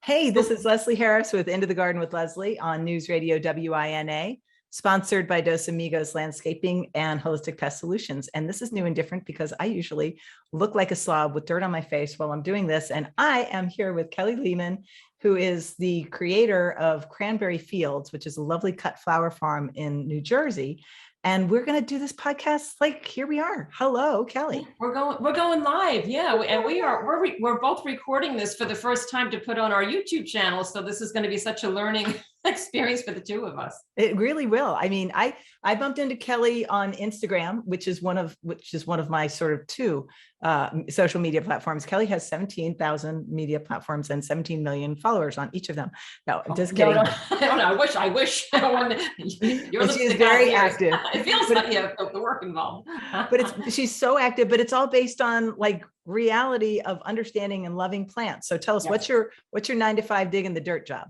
Hey, this is Leslie Harris with Into the Garden with Leslie on News Radio WINA, sponsored by Dos Amigos Landscaping and Holistic Pest Solutions. And this is new and different because I usually look like a slob with dirt on my face while I'm doing this. And I am here with Kelly Lehman, who is the creator of Cranbury Fields, which is a lovely cut flower farm in New Jersey. And we're going to do this podcast like here we are. Hello, Kelly. We're going live. Yeah. And we're both recording this for the first time to put on our YouTube channel. So this is going to be such a learning experience for the two of us. It really will. I mean, I bumped into Kelly on Instagram, which is one of my sort of two social media platforms. Kelly has 17,000 media platforms and 17 million followers on each of them. No, just kidding. No, I wish. She's very active. It feels like the work involved. But she's so active, but it's all based on like reality of understanding and loving plants. So tell us, what's your 9 to 5 dig in the dirt job?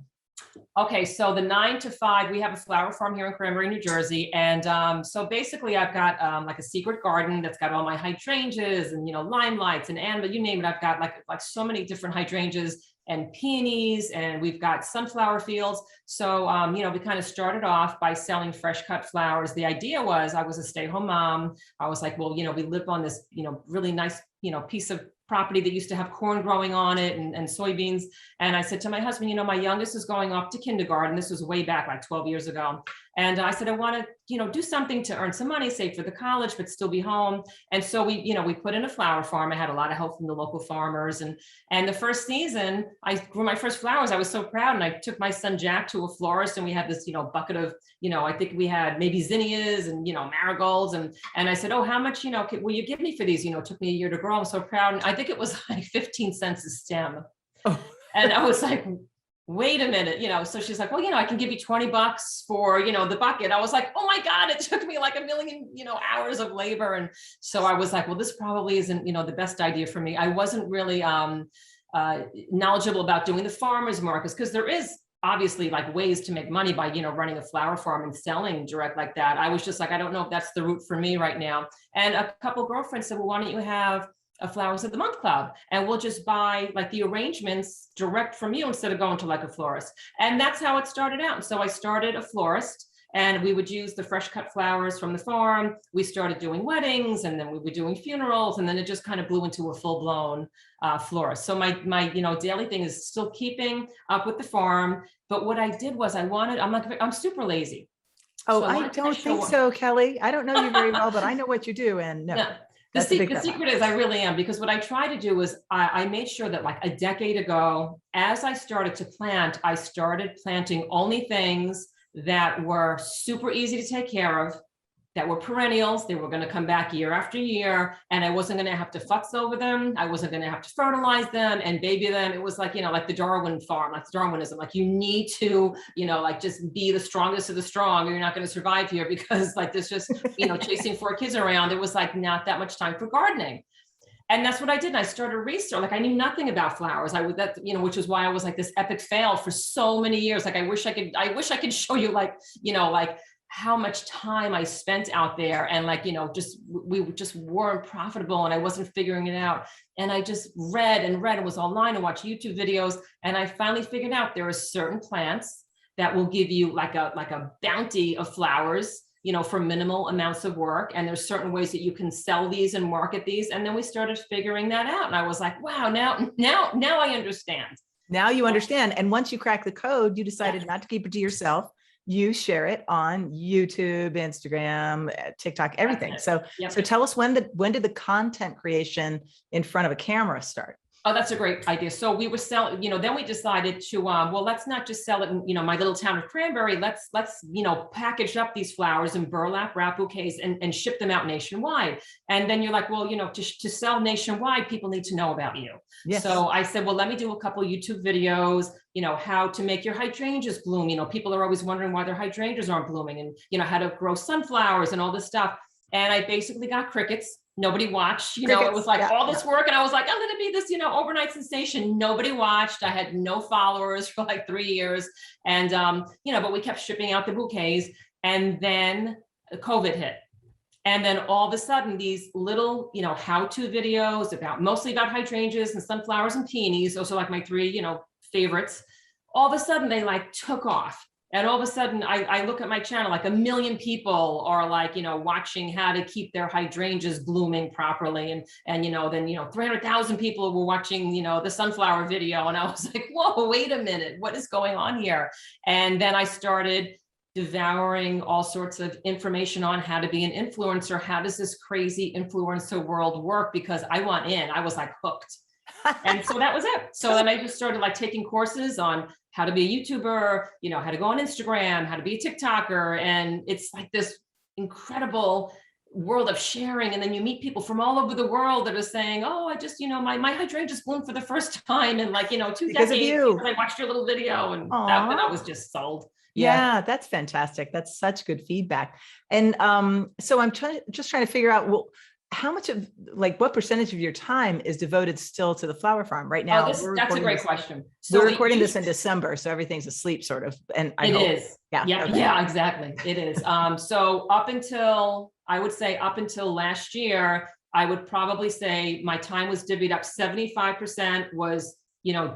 Okay, so the 9 to 5, we have a flower farm here in Cranbury, New Jersey. And so basically I've got like a secret garden that's got all my hydrangeas and, limelights and amber, you name it. I've got like so many different hydrangeas and peonies, and we've got sunflower fields. So, we kind of started off by selling fresh cut flowers. The idea was I was a stay-at-home mom. I was like, well, we live on this, really nice, piece of property that used to have corn growing on it and soybeans. And I said to my husband, my youngest is going off to kindergarten. This was way back like 12 years ago. And I said, I want to, do something to earn some money, save for the college, but still be home. And so we put in a flower farm. I had a lot of help from the local farmers. And the first season I grew my first flowers. I was so proud. And I took my son Jack to a florist, and we had this, bucket of, I think we had maybe zinnias and, marigolds. And I said, oh, how much, will you give me for these? It took me a year to grow. I'm so proud. And I think it was like 15 cents a stem. Oh. And I was like, wait a minute, so she's like, well, I can give you $20 for, the bucket. I was like, oh my God, it took me like a million, hours of labor. And so I was like, well, this probably isn't, the best idea for me. I wasn't really knowledgeable about doing the farmers markets, because there is obviously like ways to make money by, running a flower farm and selling direct like that. I was just like, I don't know if that's the route for me right now. And a couple of girlfriends said, well, why don't you have a Flowers of the Month Club, and we'll just buy like the arrangements direct from you instead of going to like a florist. And that's how it started out. And so I started a florist, and we would use the fresh cut flowers from the farm. We started doing weddings, and then we were doing funerals, and then it just kind of blew into a full-blown florist. So my daily thing is still keeping up with the farm. But what I did was I'm super lazy. Oh, so I don't think so, Kelly. I don't know you very well, but I know what you do. And no. The secret is I really am, because what I try to do is I made sure that like a decade ago, as I started to plant, I started planting only things that were super easy to take care of, that were perennials. They were going to come back year after year, and I wasn't going to have to futz over them. I wasn't going to have to fertilize them and baby them. It was like, like the Darwin farm, like Darwinism, like you need to, like just be the strongest of the strong, or you're not going to survive here, because like there's just, chasing 4 kids around. There was like not that much time for gardening. And that's what I did. And I started research. Like I knew nothing about flowers. Which is why I was like this epic fail for so many years. Like I wish I could show you like how much time I spent out there, and like, we just weren't profitable, and I wasn't figuring it out. And I just read and was online and watched YouTube videos. And I finally figured out there are certain plants that will give you like a bounty of flowers, for minimal amounts of work. And there's certain ways that you can sell these and market these. And then we started figuring that out. And I was like, wow, now I understand. Now you understand. And once you crack the code, you decided not to keep it to yourself. You share it on YouTube, Instagram, TikTok, everything. So tell us, when did the content creation in front of a camera start? Oh, that's a great idea. So we were selling, then we decided to, well, let's not just sell it in, my little town of Cranbury. Let's, package up these flowers in burlap wrap bouquets and ship them out nationwide. And then you're like, well, to sell nationwide, people need to know about you. Yes. So I said, well, let me do a couple YouTube videos, how to make your hydrangeas bloom. People are always wondering why their hydrangeas aren't blooming, and, how to grow sunflowers and all this stuff. And I basically got crickets. Nobody watched, it was like all this work. And I was like, I'm going to be this, overnight sensation. Nobody watched. I had no followers for like 3 years. And, but we kept shipping out the bouquets. And then COVID hit. And then all of a sudden, these little, how-to videos mostly about hydrangeas and sunflowers and peonies. Those are like my 3, favorites, all of a sudden they like took off. And all of a sudden I look at my channel, like 1 million people are like, watching how to keep their hydrangeas blooming properly. And, then, 300,000 people were watching, the sunflower video. And I was like, whoa, wait a minute, what is going on here? And then I started devouring all sorts of information on how to be an influencer. How does this crazy influencer world work? Because I want in, I was like hooked. And so that was it. So then I just started like taking courses on how to be a YouTuber, how to go on Instagram, how to be a TikToker. And it's like this incredible world of sharing. And then you meet people from all over the world that are saying, oh, I just, my hydrangeas bloomed for the first time in like, 2 Because decades. of you. I watched your little video and that I was just sold. Yeah, that's fantastic. That's such good feedback. And so I'm just trying to figure out, well, how much of what percentage of your time is devoted still to the flower farm right now? That's a great question. So we're recording this in December, so everything's asleep sort of. And it is. Yeah. Yeah. Okay. Yeah, exactly. It is. So I would say up until last year, I would probably say my time was divvied up. 75% was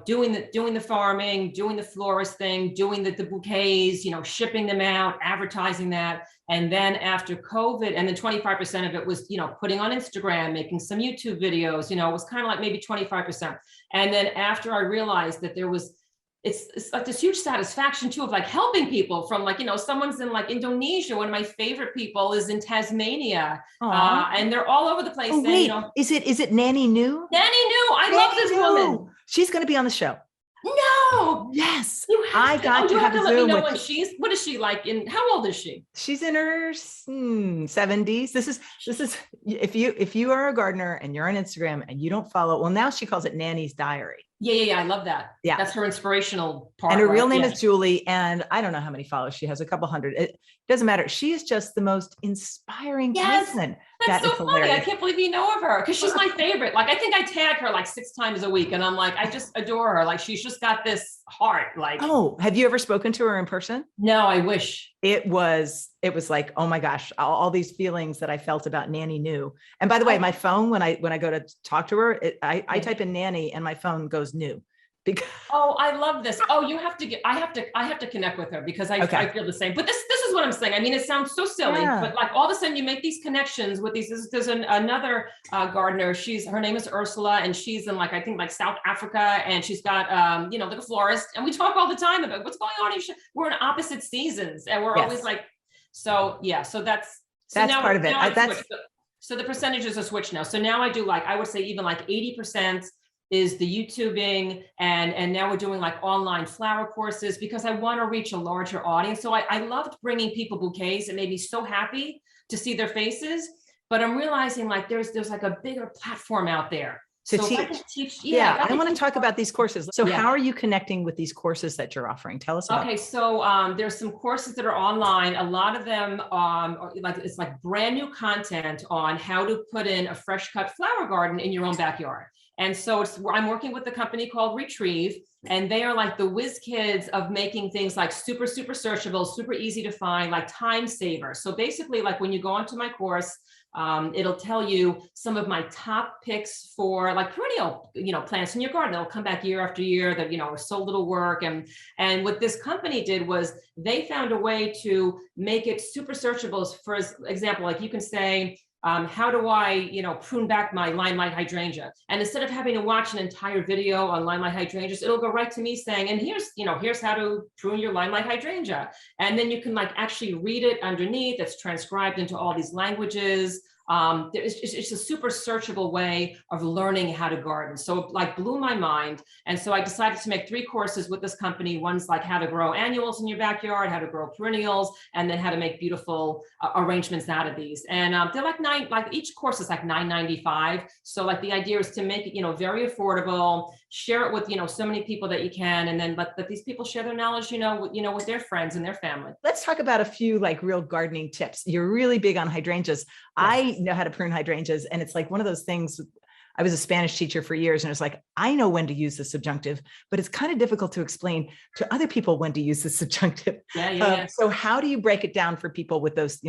doing the farming, doing the florist thing, doing the bouquets, shipping them out, advertising that. And then after COVID, and then 25% of it was, putting on Instagram, making some YouTube videos, it was kind of like maybe 25%. And then after I realized that it's like this huge satisfaction too of like helping people from like, someone's in like Indonesia. One of my favorite people is in Tasmania. And they're all over the place. Oh, saying, wait, is it Nanny New? Nanny New. I love this woman. She's going to be on the show. No. Yes. I got to have a Zoom. Let me know when what is she like how old is she? She's in her 70s. This is if you are a gardener and you're on Instagram and you don't follow, well, now she calls it Nanny's Diary. Yeah. I love that. Yeah. That's her inspirational part. And her real name is Julie. And I don't know how many followers she has, a couple hundred. It doesn't matter. She is just the most inspiring person. That's so funny. I can't believe you know of her because she's my favorite. Like, I think I tag her like 6 times a week and I'm like, I just adore her. Like, she's just got this heart. Like, oh, have you ever spoken to her in person? No, I wish. It was like, oh my gosh, all these feelings that I felt about Nanny New. And by the way, my phone, when I go to talk to her, I type in Nanny and my phone goes new. Because oh, I love this. Oh, I have to connect with her because I feel the same. But this is what I'm saying. I mean, it sounds so silly, but like all of a sudden you make these connections with these. There's another gardener. Her name is Ursula, and she's in I think South Africa, and she's got like a florist, and we talk all the time about what's going on. We're in opposite seasons, and we're always like, so yeah. So that's now, part of it. So the percentages are switched now. So now I do I would say even 80%. Is the YouTubing, and now we're doing online flower courses because I want to reach a larger audience. So I loved bringing people bouquets. It made me so happy to see their faces, but I'm realizing there's a bigger platform out there to teach. I want to talk about these courses. So how are you connecting with these courses that you're offering? Tell us about. Okay, so there's some courses that are online. A lot of them it's brand new content on how to put in a fresh cut flower garden in your own backyard. And so I'm working with a company called Retrieve, and they are the whiz kids of making things super, super searchable, super easy to find, time saver. So basically, when you go onto my course, it'll tell you some of my top picks for perennial, plants in your garden. They'll come back year after year that, are so little work. And what this company did was they found a way to make it super searchable. For example, you can say, how do I, prune back my limelight hydrangea? And instead of having to watch an entire video on limelight hydrangeas, it'll go right to me saying, and here's how to prune your limelight hydrangea. And then you can actually read it underneath. It's transcribed into all these languages. It's a super searchable way of learning how to garden. So it blew my mind. And so I decided to make 3 courses with this company. One's how to grow annuals in your backyard, how to grow perennials, and then how to make beautiful arrangements out of these. And they're each course is $9.95. So the idea is to make it, very affordable, share it with, so many people that you can, and then let these people share their knowledge, with their friends and their family. Let's talk about a few real gardening tips. You're really big on hydrangeas. Yes. I know how to prune hydrangeas, and it's one of those things. I was a Spanish teacher for years, and it's I know when to use the subjunctive, but it's kind of difficult to explain to other people when to use the subjunctive. Yeah. So how do you break it down for people with those,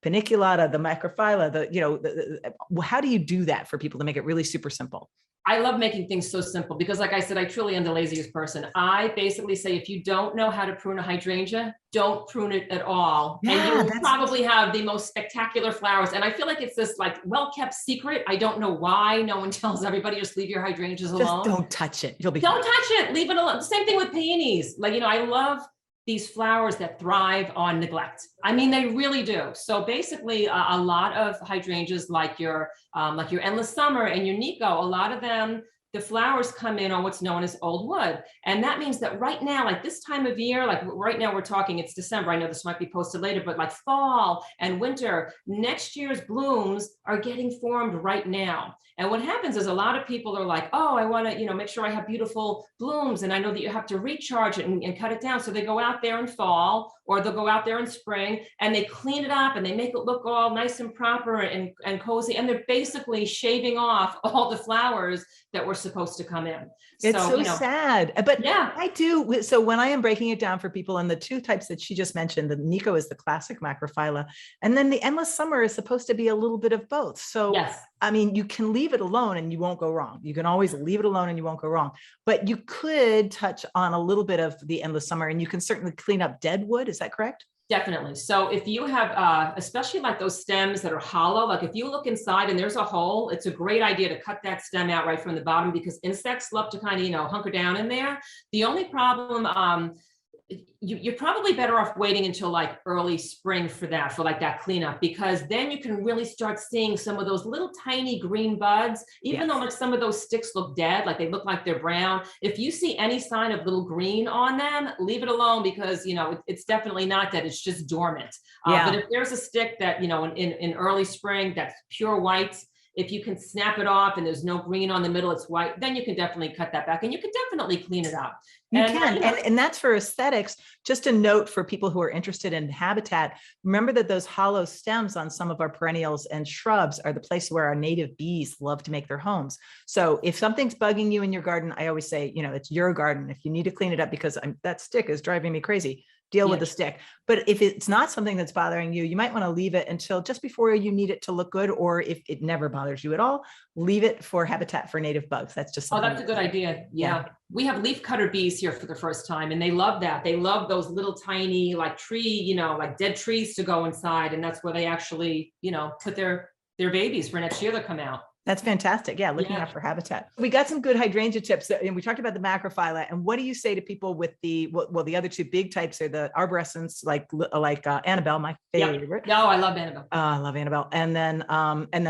paniculata, the macrophylla, how do you do that for people to make it really super simple? I love making things so simple because like I said, I truly am the laziest person. I basically say, if you don't know how to prune a hydrangea, don't prune it at all. And Yeah, you will that's probably have the most spectacular flowers. And I feel like it's this like well-kept secret. I don't know why no one tells everybody just leave your hydrangeas just alone. don't touch it. You'll be Don't fine. touch it, leave it alone. Same thing with peonies. Like, you know, I love these flowers that thrive on neglect. I mean, they really do. So basically a lot of hydrangeas like your Endless Summer and your Nico, a lot of them, the flowers come in on what's known as old wood. And that means that right now, like this time of year, like right now we're talking, it's December. I know this might be posted later, but like fall and winter, next year's blooms are getting formed right now. And what happens is a lot of people are like, oh, I want to, you know, make sure I have beautiful blooms. And I know that you have to recharge it and cut it down. So they go out there in fall, or they'll go out there in spring and they clean it up and they make it look all nice and proper and cozy. And they're basically shaving off all the flowers that were supposed to come in. It's so you know, sad, but yeah. I do. So when I am breaking it down for people, and the two types that she just mentioned, the Nico is the classic macrophylla, and then the Endless Summer is supposed to be a little bit of both. So, Yes. I mean, you can leave it alone and you won't go wrong. You can always leave it alone and you won't go wrong, but you could touch on a little bit of the Endless Summer, and you can certainly clean up dead wood. Is that correct? Definitely. So if you have, especially like those stems that are hollow, like if you look inside and there's a hole, it's a great idea to cut that stem out right from the bottom, because insects love to kind of, you know, hunker down in there. The only problem, you're probably better off waiting until like early spring for that, for like that cleanup, because then you can really start seeing some of those little tiny green buds, even though like some of those sticks look dead, like they look like they're brown. If you see any sign of little green on them, leave it alone, because, you know, it's definitely not dead, it's just dormant. But if there's a stick that, you know, in early spring, that's pure white, if you can snap it off and there's no green on the middle, it's white, then you can definitely cut that back and you can definitely clean it up. You can, and that's for aesthetics. Just a note for people who are interested in habitat, remember that those hollow stems on some of our perennials and shrubs are the place where our native bees love to make their homes. So if something's bugging you in your garden, I always say, you know, it's your garden. If you need to clean it up because that stick is driving me crazy, deal with the stick. But if it's not something that's bothering you, you might want to leave it until just before you need it to look good. Or if it never bothers you at all, leave it for habitat for native bugs. That's just something. Oh, that's a good idea. Yeah. We have leaf cutter bees here for the first time, and they love that. They love those little tiny like tree, you know, like dead trees to go inside. And that's where they actually, you know, put their babies for next year to come out. That's fantastic. Yeah, looking out for habitat. We got some good hydrangea tips, and we talked about the macrophylla. And what do you say to people with the the other two big types are the arborescens, like Annabelle, my favorite. No, I love Annabelle. I love Annabelle, and then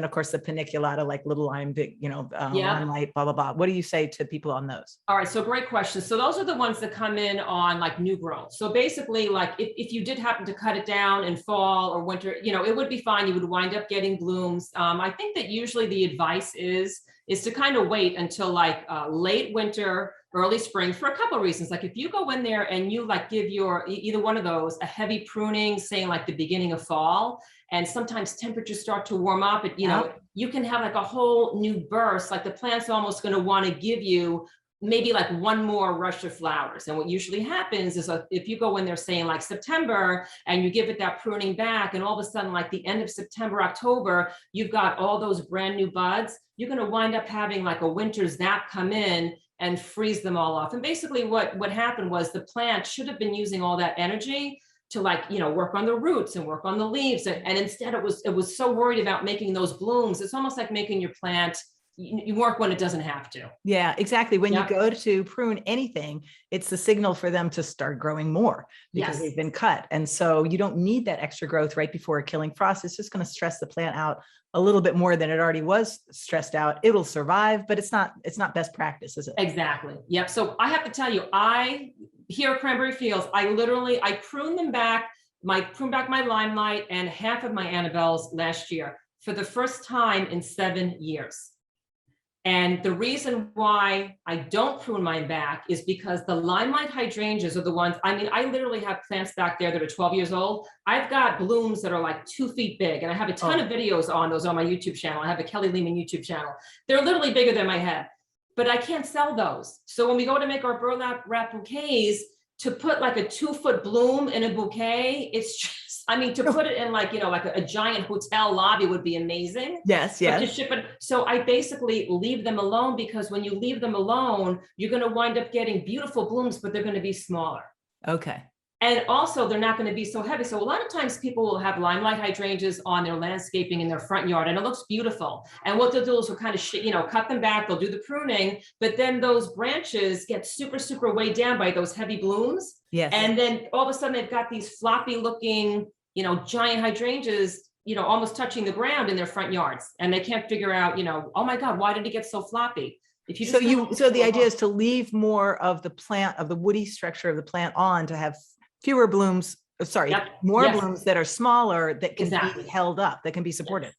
of course the paniculata, like little lime, big, you know, limelight, blah blah blah. What do you say to people on those? All right, so great question. So those are the ones that come in on like new growth. So basically, like if you did happen to cut it down in fall or winter, you know, it would be fine. You would wind up getting blooms. I think that usually the advice is to kind of wait until like late winter, early spring, for a couple of reasons. Like if you go in there and you like give your either one of those a heavy pruning, saying like the beginning of fall, and sometimes temperatures start to warm up, you know, you can have like a whole new burst. Like the plant's almost going to want to give you maybe like one more rush of flowers. And what usually happens is if you go in there saying like September and you give it that pruning back, and all of a sudden like the end of September, October, you've got all those brand new buds, you're going to wind up having like a winter zap come in and freeze them all off. And basically what happened was the plant should have been using all that energy to like, you know, work on the roots and work on the leaves. And instead it was so worried about making those blooms. It's almost like making your plant, you work when it doesn't have to. Yeah, exactly. When you go to prune anything, it's the signal for them to start growing more because they've been cut. And so you don't need that extra growth right before a killing frost. It's just going to stress the plant out a little bit more than it already was stressed out. It'll survive, but it's not best practice, is it? Exactly. Yep. So I have to tell you, here at Cranbury Fields, I pruned them back, pruned back my limelight and half of my Annabelles last year for the first time in 7 years. And the reason why I don't prune mine back is because the limelight hydrangeas are the ones, I mean, I literally have plants back there that are 12 years old. I've got blooms that are like 2 feet big, and I have a ton of videos on those on my YouTube channel. I have a Kelly Lehman YouTube channel. They're literally bigger than my head, but I can't sell those. So when we go to make our burlap wrap bouquets, to put like a 2-foot bloom in a bouquet, it's just I mean, to put it in like, like a giant hotel lobby would be amazing. Yes, But to yes. ship it, so I basically leave them alone, because when you leave them alone, you're going to wind up getting beautiful blooms, but they're going to be smaller. Okay. And also they're not going to be so heavy. So a lot of times people will have limelight hydrangeas on their landscaping in their front yard, and it looks beautiful. And what they'll do is we'll kind of, cut them back. They'll do the pruning, but then those branches get super, super weighed down by those heavy blooms. Yes. And then all of a sudden they've got these floppy looking, giant hydrangeas, almost touching the ground in their front yards. And they can't figure out, oh my God, why did it get so floppy? If you just so the idea is to leave more of the plant, of the woody structure of the plant on, to have fewer blooms, more blooms that are smaller, that can be held up, that can be supported.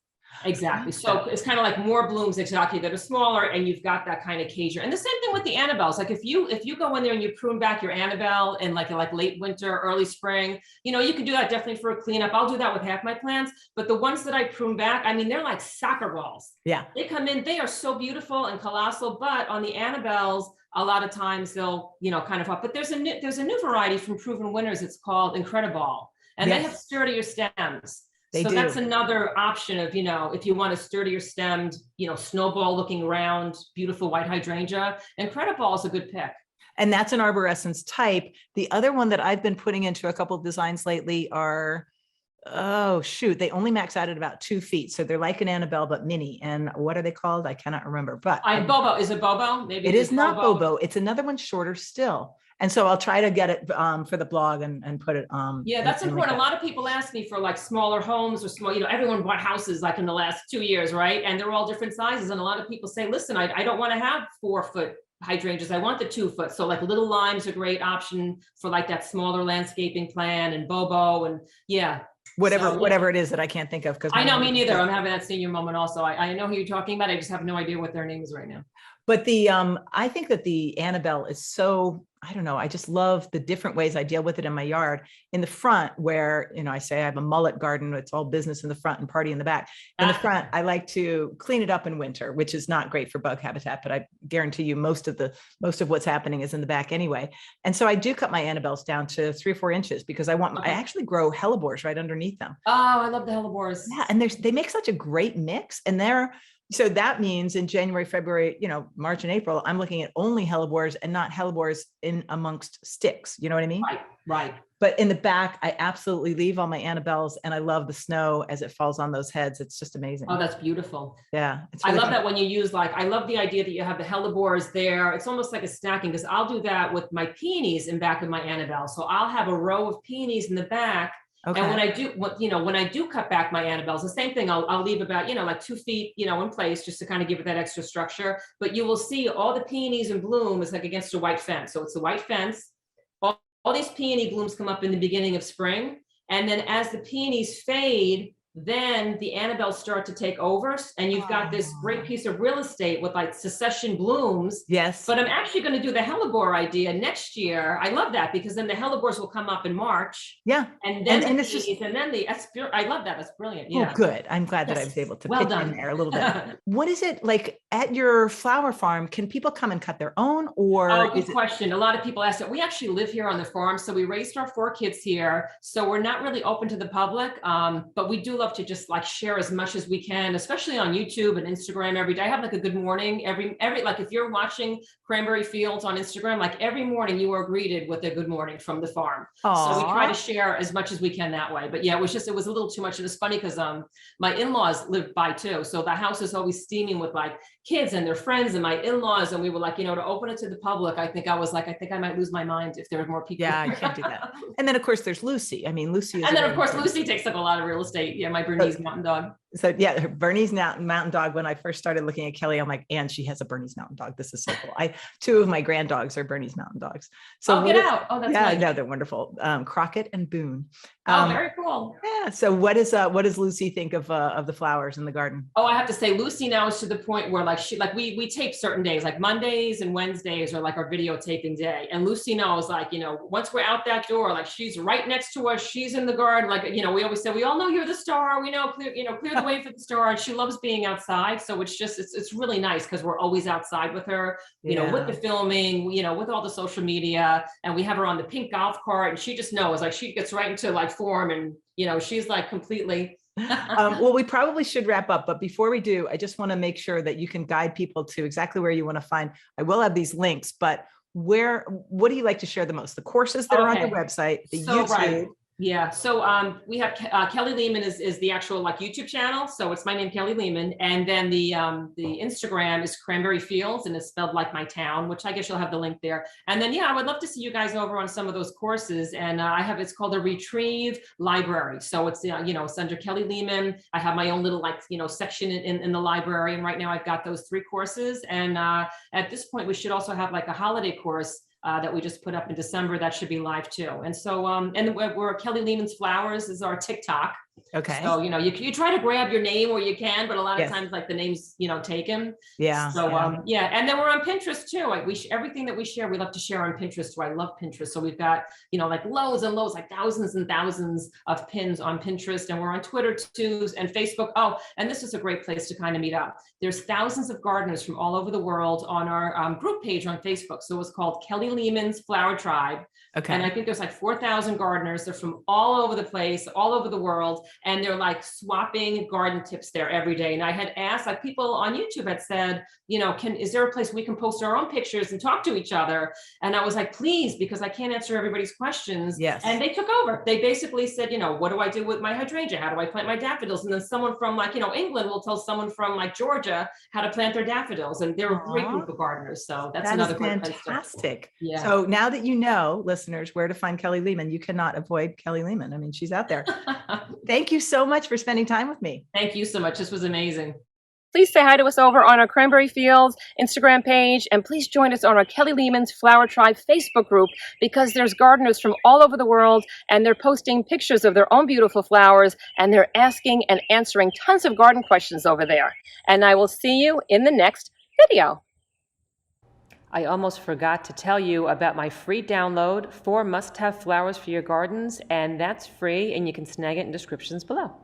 Exactly. So it's kind of like more blooms exactly that are smaller, and you've got that kind of cager. And the same thing with the Annabelles. Like if you go in there and you prune back your Annabelle in like late winter, early spring, you can do that definitely for a cleanup. I'll do that with half my plants, but the ones that I prune back, I mean, they're like soccer balls. Yeah. They come in, they are so beautiful and colossal, but on the Annabelles, a lot of times they'll, kind of up, but there's a new variety from Proven Winners. It's called Incredible, and they have sturdier stems. So that's another option of, if you want a sturdier stemmed, snowball looking round, beautiful white hydrangea, Incredible is a good pick. And that's an arborescens type. The other one that I've been putting into a couple of designs lately are, they only max out at about 2 feet. So they're like an Annabelle, but mini. And what are they called? I cannot remember, but Bobo. Is it Bobo? Maybe it is not Bobo. It's another one shorter still. And so I'll try to get it for the blog and put it yeah, that's important. A lot of people ask me for like smaller homes or small, everyone bought houses like in the last 2 years, right? And they're all different sizes. And a lot of people say, listen, I don't want to have 4-foot hydrangeas. I want the 2-foot. So like little lime's a great option for like that smaller landscaping plan, and Bobo, and whatever it is that I can't think of. Because I know, me neither. I'm having that senior moment also. I know who you're talking about. I just have no idea what their name is right now. But I think that the Annabelle is so, I don't know, I just love the different ways I deal with it in my yard. In the front, where, I say I have a mullet garden, it's all business in the front and party in the back. In the front, I like to clean it up in winter, which is not great for bug habitat, but I guarantee you most of what's happening is in the back anyway. And so I do cut my Annabelles down to 3 or 4 inches, because I actually grow hellebores right underneath them. Oh, I love the hellebores. Yeah, and they make such a great mix, and so that means in January, February, March and April, I'm looking at only hellebores and not hellebores in amongst sticks. You know what I mean? Right. But in the back, I absolutely leave all my Annabelles, and I love the snow as it falls on those heads. It's just amazing. Oh, that's beautiful. Yeah. I love that when you use I love the idea that you have the hellebores there. It's almost like a stacking, because I'll do that with my peonies in back of my Annabelle. So I'll have a row of peonies in the back. Okay. And when I do cut back my Annabelles, the same thing, I'll leave about, like 2 feet, in place, just to kind of give it that extra structure. But you will see all the peonies in bloom is like against a white fence. So it's a white fence. All these peony blooms come up in the beginning of spring. And then as the peonies fade, then the Annabelles start to take over, and you've got this great piece of real estate with like succession blooms. Yes. But I'm actually going to do the hellebore idea next year. I love that, because then the hellebores will come up in March. Yeah. And then I love that. That's brilliant. Yeah. Oh, good. I'm glad that I was able to pitch in there a little bit. What is it like at your flower farm? Can people come and cut their own, or? Oh, good question. A lot of people ask that. We actually live here on the farm, so we raised our 4 kids here. So we're not really open to the public, but we do love to just like share as much as we can, especially on YouTube and Instagram every day. I have like a good morning every like if you're watching Cranbury Fields on Instagram, like every morning you are greeted with a good morning from the farm. Aww. So we try to share as much as we can that way. But yeah, it was a little too much. And it's funny because my in-laws live by too. So the house is always steaming with like kids and their friends and my in-laws. And we were like, to open it to the public, I think I might lose my mind if there were more people. Yeah, I can't do that. And then of course there's Lucy. I mean, Lucy is. And then of course Lucy takes up a lot of real estate. Yeah, my Bernese mountain dog. So yeah, her Bernese mountain dog. When I first started looking at Kelly, I'm like, and she has a Bernese mountain dog. This is so cool. 2 of my grand dogs are Bernese mountain dogs. So get out. Oh, that's nice. No, they're wonderful. Crockett and Boone. Very cool. Yeah. So what does Lucy think of the flowers in the garden? Oh, I have to say, Lucy now is to the point where we tape certain days, like Mondays and Wednesdays are like our videotaping day. And Lucy knows, like, once we're out that door, like she's right next to us, she's in the garden. Like, we always say, we all know you're the star star, clear the way for the star. And she loves being outside. So it's really nice because we're always outside with her, with the filming, with all the social media, and we have her on the pink golf cart, and she just knows, like, she gets right into like form, and she's like completely. Well, we probably should wrap up, but before we do, I just want to make sure that you can guide people to exactly where you want to find. I will have these links, but what do you like to share the most? The courses that are on your website, the YouTube. Right. Yeah. So we have Kelly Lehman is the actual like YouTube channel. So it's my name, Kelly Lehman. And then the Instagram is Cranbury Fields, and it's spelled like my town, which I guess you'll have the link there. And then, I would love to see you guys over on some of those courses. And it's called a Retrieve Library. So it's, it's under Kelly Lehman. I have my own little section in the library. And right now I've got those 3 courses. And at this point, we should also have like a holiday course that we just put up in December that should be live too. And so, and we're Kelly Lehman's Flowers is our TikTok. Okay. So, you try to grab your name where you can, but a lot of times like the name's, taken. Yeah. So, and then we're on Pinterest too. Like everything that we share, we love to share on Pinterest. So I love Pinterest. So we've got, like loads and loads, like thousands and thousands of pins on Pinterest, and we're on Twitter too, and Facebook. Oh, and this is a great place to kind of meet up. There's thousands of gardeners from all over the world on our group page on Facebook. So it's called Kelly Lehman's Flower Tribe. Okay. And I think there's like 4,000 gardeners. They're from all over the place, all over the world. And they're like swapping garden tips there every day. And I had asked, like, people on YouTube had said, is there a place we can post our own pictures and talk to each other? And I was like, please, because I can't answer everybody's questions. Yes. And they took over. They basically said, what do I do with my hydrangea? How do I plant my daffodils? And then someone from like, England will tell someone from like Georgia how to plant their daffodils. And they're a great group of gardeners. So that's another great place. Fantastic. Yeah. So now that listeners, where to find Kelly Lehman, you cannot avoid Kelly Lehman. I mean, she's out there. Thank you so much for spending time with me. Thank you so much. This was amazing. Please say hi to us over on our Cranbury Fields Instagram page, and please join us on our Kelly Lehman's Flower Tribe Facebook group, because there's gardeners from all over the world, and they're posting pictures of their own beautiful flowers, and they're asking and answering tons of garden questions over there. And I will see you in the next video. I almost forgot to tell you about my free download, 4 must-have flowers for your gardens, and that's free, and you can snag it in descriptions below.